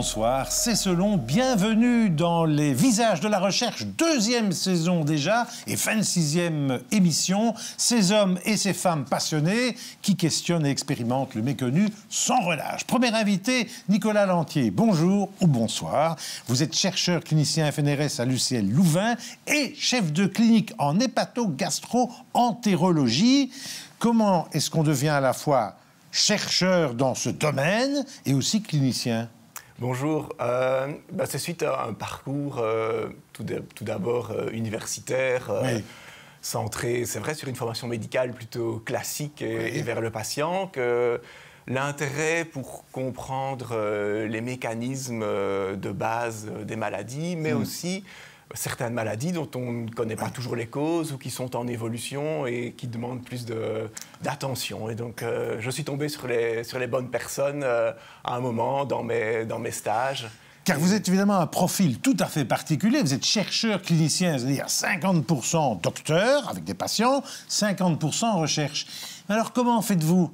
bonsoir, c'est Selon, bienvenue dans Les Visages de la Recherche, deuxième saison déjà et 26e émission, ces hommes et ces femmes passionnés qui questionnent et expérimentent le méconnu sans relâche. Premier invité, Nicolas Lantier, bonjour ou bonsoir, vous êtes chercheur clinicien FNRS à l'UCL Louvain et chef de clinique en hépato-gastro-entérologie. Comment est-ce qu'on devient à la fois chercheur dans ce domaine et aussi clinicien? Bonjour, c'est suite à un parcours tout d'abord universitaire, oui. Centré, c'est vrai, sur une formation médicale plutôt classique et vers le patient, que l'intérêt pour comprendre les mécanismes de base des maladies, mais aussi certaines maladies dont on ne connaît pas toujours les causes ou qui sont en évolution et qui demandent plus d'attention. Et donc, je suis tombé sur les bonnes personnes à un moment dans mes stages. Car vous êtes évidemment un profil tout à fait particulier. Vous êtes chercheur clinicien, c'est-à-dire 50% docteur avec des patients, 50% recherche. Alors, comment faites-vous ?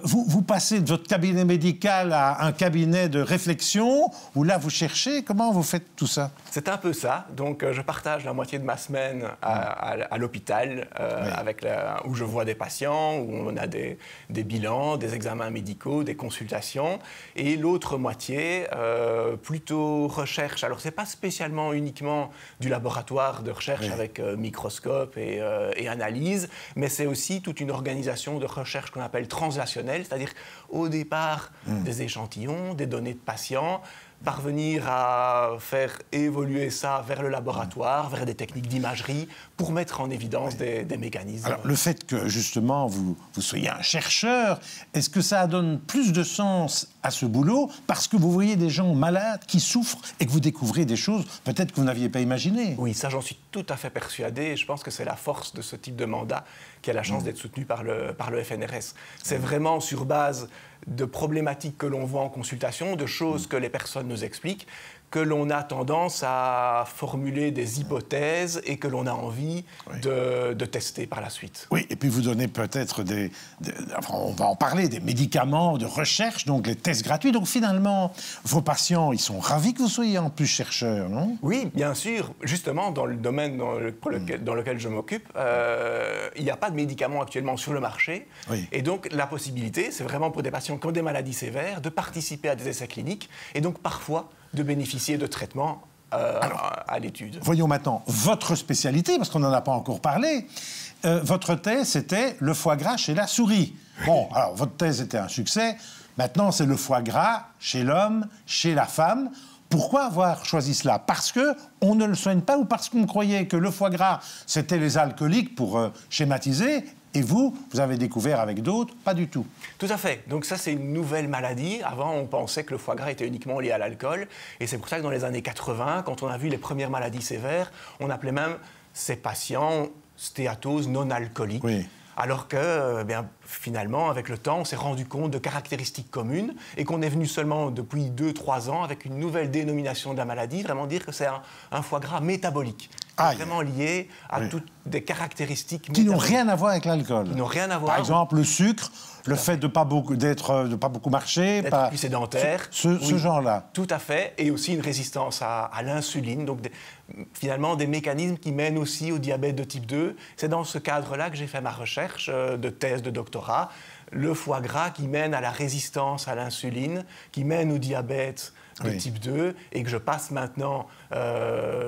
Vous passez de votre cabinet médical à un cabinet de réflexion où là vous cherchez. Comment vous faites tout ça? C'est un peu ça. Donc je partage la moitié de ma semaine à l'hôpital où je vois des patients, où on a des bilans, des examens médicaux, des consultations. Et l'autre moitié, plutôt recherche. Alors c'est pas spécialement uniquement du laboratoire de recherche avec microscope et analyse, mais c'est aussi toute une organisation de recherche qu'on appelle translationnelle. C'est-à-dire au départ des échantillons, des données de patients, parvenir à faire évoluer ça vers le laboratoire, vers des techniques d'imagerie, pour mettre en évidence des mécanismes. Alors, le fait que, justement, vous soyez un chercheur, est-ce que ça donne plus de sens à ce boulot parce que vous voyez des gens malades qui souffrent et que vous découvrez des choses peut-être que vous n'aviez pas imaginées? Oui, ça, j'en suis tout à fait persuadé et je pense que c'est la force de ce type de mandat qui a la chance d'être soutenu par le FNRS. C'est vraiment sur base de problématiques que l'on voit en consultation, de choses que les personnes nous expliquent, que l'on a tendance à formuler des hypothèses et que l'on a envie de tester par la suite. Oui, et puis vous donnez peut-être on va en parler, des médicaments de recherche, donc les tests gratuits. Donc finalement, vos patients, ils sont ravis que vous soyez en plus chercheur, non? Oui, bien sûr. Justement, dans le domaine dans lequel je m'occupe, il n'y a pas de médicaments actuellement sur le marché. Oui. Et donc, la possibilité, c'est vraiment pour des patients qui ont des maladies sévères, de participer à des essais cliniques et donc parfois de bénéficier de traitements à l'étude. Voyons maintenant votre spécialité, parce qu'on n'en a pas encore parlé. Votre thèse, c'était le foie gras chez la souris. Bon, alors votre thèse était un succès. Maintenant, c'est le foie gras chez l'homme, chez la femme. Pourquoi avoir choisi cela? Parce qu'on ne le soigne pas ou parce qu'on croyait que le foie gras, c'était les alcooliques, pour schématiser, et vous avez découvert avec d'autres, pas du tout. Tout à fait. Donc ça, c'est une nouvelle maladie. Avant, on pensait que le foie gras était uniquement lié à l'alcool. Et c'est pour ça que dans les années 80, quand on a vu les premières maladies sévères, on appelait même ces patients stéatose non alcoolique. Oui. Alors que, finalement, avec le temps, on s'est rendu compte de caractéristiques communes et qu'on est venu seulement depuis 2-3 ans avec une nouvelle dénomination de la maladie, vraiment dire que c'est un foie gras métabolique. Vraiment lié à toutes des caractéristiques qui n'ont rien à voir avec l'alcool. Qui n'ont rien à voir. Par exemple, le sucre, le fait de ne pas beaucoup marcher, d'être plus sédentaire. Ce genre-là. Tout à fait. Et aussi une résistance à l'insuline. Donc, finalement, des mécanismes qui mènent aussi au diabète de type 2. C'est dans ce cadre-là que j'ai fait ma recherche de thèse de doctorat. Le foie gras qui mène à la résistance à l'insuline, qui mène au diabète de type 2 et que je passe maintenant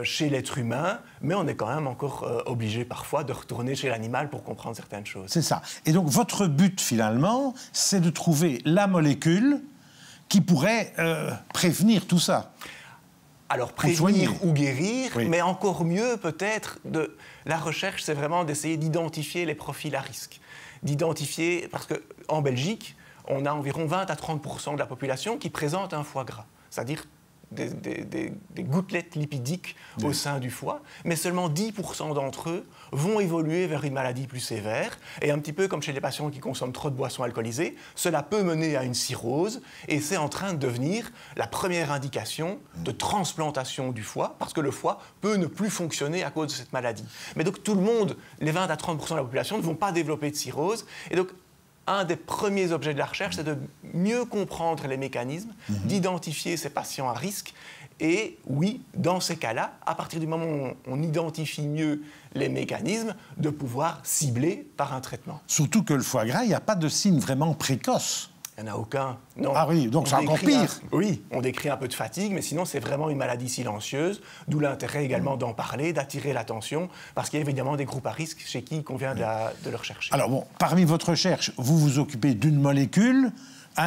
chez l'être humain, mais on est quand même encore obligé parfois de retourner chez l'animal pour comprendre certaines choses. C'est ça. Et donc votre but finalement, c'est de trouver la molécule qui pourrait prévenir tout ça. Alors prévenir ou guérir, mais encore mieux peut-être, la recherche, c'est vraiment d'essayer d'identifier les profils à risque. D'identifier, parce qu'en Belgique, on a environ 20 à 30% de la population qui présente un foie gras, c'est-à-dire des gouttelettes lipidiques au sein du foie, mais seulement 10% d'entre eux vont évoluer vers une maladie plus sévère. Et un petit peu comme chez les patients qui consomment trop de boissons alcoolisées, cela peut mener à une cirrhose et c'est en train de devenir la première indication de transplantation du foie, parce que le foie peut ne plus fonctionner à cause de cette maladie. Mais donc tout le monde, les 20 à 30% de la population, ne vont pas développer de cirrhose. Et donc un des premiers objets de la recherche, c'est de mieux comprendre les mécanismes, d'identifier ces patients à risque. Et oui, dans ces cas-là, à partir du moment où on identifie mieux les mécanismes, de pouvoir cibler par un traitement. Surtout que le foie gras, il n'y a pas de signe vraiment précoce. Il n'y en a aucun. Non. Ah oui, donc c'est encore pire. Oui, on décrit un peu de fatigue, mais sinon c'est vraiment une maladie silencieuse, d'où l'intérêt également d'en parler, d'attirer l'attention, parce qu'il y a évidemment des groupes à risque chez qui il convient de le rechercher. Alors bon, parmi votre recherche, vous vous occupez d'une molécule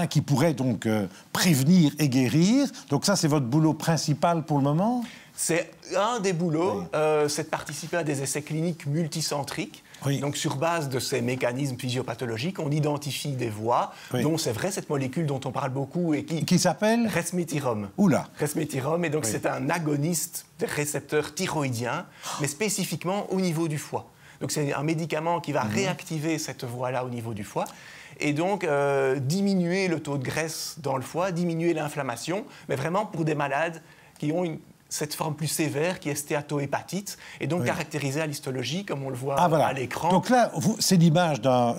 qui pourrait donc prévenir et guérir. Donc ça, c'est votre boulot principal pour le moment? C'est un des boulots, c'est de participer à des essais cliniques multicentriques. Oui. Donc, sur base de ces mécanismes physiopathologiques, on identifie des voies, dont c'est vrai cette molécule dont on parle beaucoup et qui s'appelle resmetirom. Oula. Resmetirom, et donc c'est un agoniste des récepteurs thyroïdiens, mais spécifiquement au niveau du foie. Donc, c'est un médicament qui va réactiver cette voie-là au niveau du foie. Et donc, diminuer le taux de graisse dans le foie, diminuer l'inflammation, mais vraiment pour des malades qui ont cette forme plus sévère qui est stéatohépatite, et donc caractérisée à l'histologie, comme on le voit à l'écran. Donc là, c'est l'image d'un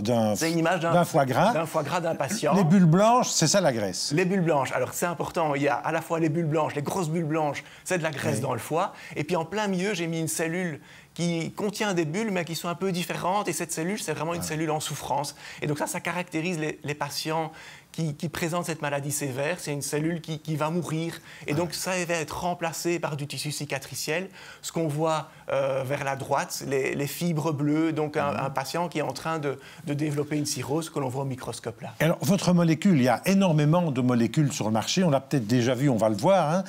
foie gras. D'un foie gras d'un patient. Les bulles blanches, c'est ça la graisse. Les bulles blanches. Alors c'est important, il y a à la fois les bulles blanches, les grosses bulles blanches, c'est de la graisse dans le foie, et puis en plein milieu, j'ai mis une cellule qui contient des bulles, mais qui sont un peu différentes, et cette cellule, c'est vraiment une cellule en souffrance. Et donc ça caractérise les patients qui présentent cette maladie sévère. C'est une cellule qui va mourir, et donc ça va être remplacé par du tissu cicatriciel. Ce qu'on voit vers la droite, les fibres bleues, donc un patient qui est en train de développer une cirrhose que l'on voit au microscope là. Alors, votre molécule, il y a énormément de molécules sur le marché. On l'a peut-être déjà vu, on va le voir.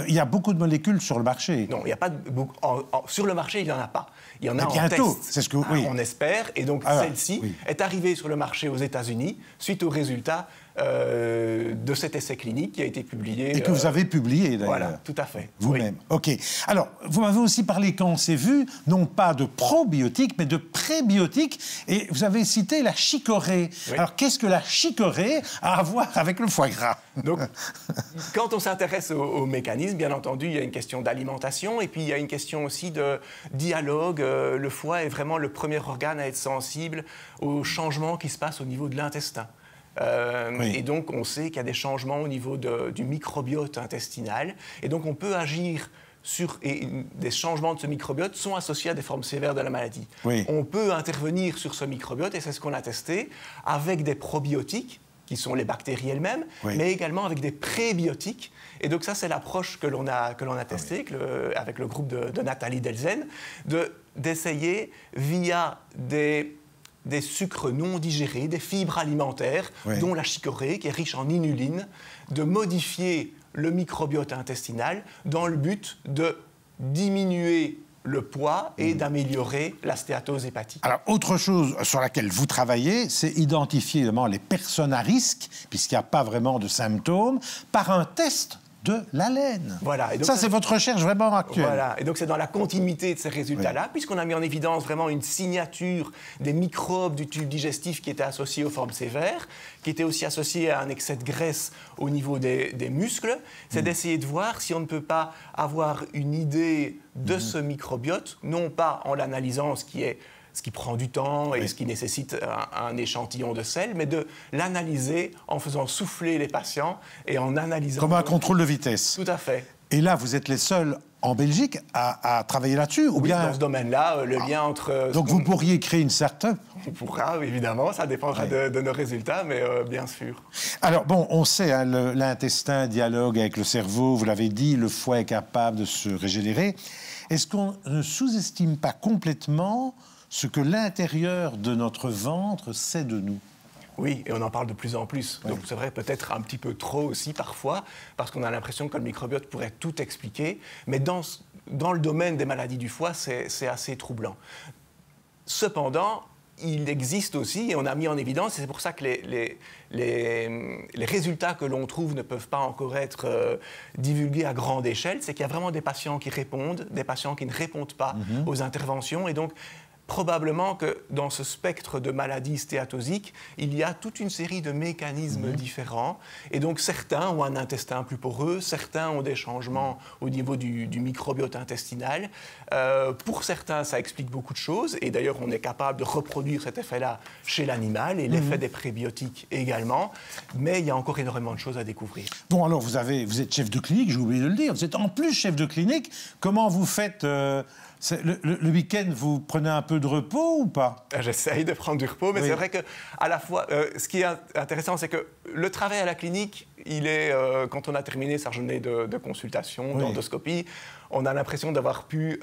Il y a beaucoup de molécules sur le marché. Non, il n'y a pas beaucoup. Sur le marché, il n'y en a pas. Il y en a bientôt, en test. c'est ce que on espère. Et donc, celle-ci est arrivée sur le marché aux États-Unis suite aux résultats de cet essai clinique qui a été publié. Et que vous avez publié, d'ailleurs. Voilà, tout à fait. Vous-même. OK. Alors, vous m'avez aussi parlé, quand on s'est vu, non pas de probiotiques, mais de prébiotiques. Et vous avez cité la chicorée. Oui. Alors, qu'est-ce que la chicorée a à voir avec le foie gras? Donc, quand on s'intéresse au mécanisme, bien entendu, il y a une question d'alimentation, et puis il y a une question aussi de dialogue. Le foie est vraiment le premier organe à être sensible aux changements qui se passent au niveau de l'intestin. Et donc, on sait qu'il y a des changements au niveau du microbiote intestinal. Et donc, on peut agir et des changements de ce microbiote sont associés à des formes sévères de la maladie. Oui. On peut intervenir sur ce microbiote, et c'est ce qu'on a testé, avec des probiotiques, qui sont les bactéries elles-mêmes, mais également avec des prébiotiques. Et donc, ça, c'est l'approche que l'on a testée avec le groupe de Nathalie Delzen, d'essayer via des sucres non digérés, des fibres alimentaires, dont la chicorée, qui est riche en inuline, de modifier le microbiote intestinal dans le but de diminuer le poids et d'améliorer la stéatose hépatique. Alors, autre chose sur laquelle vous travaillez, c'est identifier évidemment les personnes à risque, puisqu'il n'y a pas vraiment de symptômes, par un test de l'haleine. Voilà. Et donc ça, c'est votre recherche vraiment actuelle. Voilà. Et donc, c'est dans la continuité de ces résultats-là, puisqu'on a mis en évidence vraiment une signature des microbes du tube digestif qui étaient associés aux formes sévères, qui étaient aussi associés à un excès de graisse au niveau des muscles. C'est d'essayer de voir si on ne peut pas avoir une idée de ce microbiote, non pas en l'analysant, ce qui prend du temps et ce qui nécessite un échantillon de sel, mais de l'analyser en faisant souffler les patients et en analysant... Comme un contrôle de vitesse. Tout à fait. Et là, vous êtes les seuls en Belgique à travailler là-dessus, ou bien... dans ce domaine-là, le lien entre... Donc vous pourriez créer une start-up? On pourra, évidemment, ça dépendra de nos résultats, mais bien sûr. Alors, bon, on sait, hein, l'intestin dialogue avec le cerveau, vous l'avez dit, le foie est capable de se régénérer. Est-ce qu'on ne sous-estime pas complètement ce que l'intérieur de notre ventre sait de nous? Oui, et on en parle de plus en plus. Donc c'est vrai, peut-être un petit peu trop aussi parfois, parce qu'on a l'impression que le microbiote pourrait tout expliquer. Mais dans le domaine des maladies du foie, c'est assez troublant. Cependant, il existe aussi, et on a mis en évidence, et c'est pour ça que les résultats que l'on trouve ne peuvent pas encore être divulgués à grande échelle, c'est qu'il y a vraiment des patients qui répondent, des patients qui ne répondent pas aux interventions, et donc probablement que dans ce spectre de maladies stéatosiques, il y a toute une série de mécanismes différents. Et donc certains ont un intestin plus poreux, certains ont des changements au niveau du microbiote intestinal. Pour certains, ça explique beaucoup de choses. Et d'ailleurs, on est capable de reproduire cet effet-là chez l'animal et l'effet des prébiotiques également. Mais il y a encore énormément de choses à découvrir. Bon, alors vous êtes chef de clinique, j'ai oublié de le dire. Vous êtes en plus chef de clinique. Comment vous faites le week-end, vous prenez un peu de repos ou pas? J'essaye de prendre du repos, mais c'est vrai qu'à la fois, ce qui est intéressant, c'est que le travail à la clinique, il est, quand on a terminé sa journée de consultation, d'endoscopie, on a l'impression d'avoir pu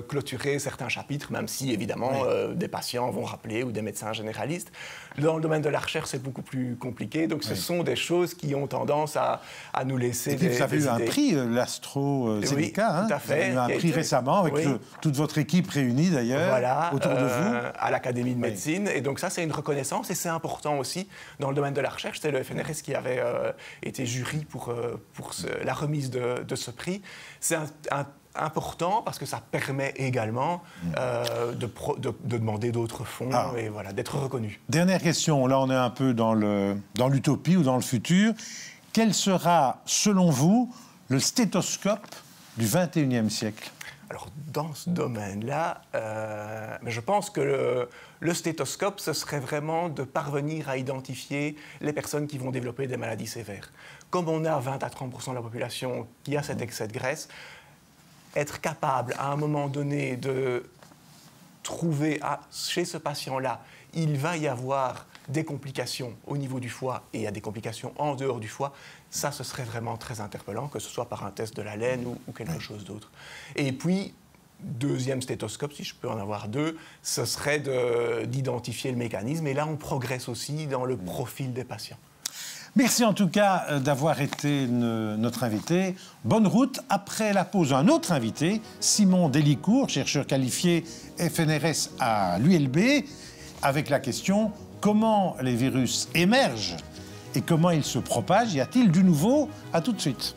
clôturer certains chapitres, même si, évidemment, des patients vont rappeler ou des médecins généralistes. Dans le domaine de la recherche, c'est beaucoup plus compliqué. Donc, ce sont des choses qui ont tendance à nous laisser des idées. Vous avez eu un prix, l'AstraZeneca, tout à fait. Vous avez eu un prix récemment, avec toute votre équipe réunie, d'ailleurs, autour de vous. À l'Académie de médecine. Et donc, ça, c'est une reconnaissance et c'est important aussi dans le domaine de la recherche. C'est le FNRS qui avait été jury pour la remise de ce prix. C'est important parce que ça permet également de demander d'autres fonds et voilà, d'être reconnu. Dernière question, là on est un peu dans l'utopie ou dans le futur. Quel sera, selon vous, le stéthoscope du XXIe siècle? Alors, dans ce domaine-là, je pense que le stéthoscope, ce serait vraiment de parvenir à identifier les personnes qui vont développer des maladies sévères. Comme on a 20 à 30% de la population qui a cet excès de graisse, être capable, à un moment donné, de trouver, chez ce patient-là, il va y avoir des complications au niveau du foie et il y a des complications en dehors du foie, ça, ce serait vraiment très interpellant, que ce soit par un test de la laine ou quelque chose d'autre. Et puis, deuxième stéthoscope, si je peux en avoir deux, ce serait d'identifier le mécanisme. Et là, on progresse aussi dans le profil des patients. Merci en tout cas d'avoir été notre invité. Bonne route. Après la pause, un autre invité, Simon Delicourt, chercheur qualifié FNRS à l'ULB, avec la question « Comment les virus émergent et comment ils se propagent? Y a-t-il du nouveau ?» À tout de suite.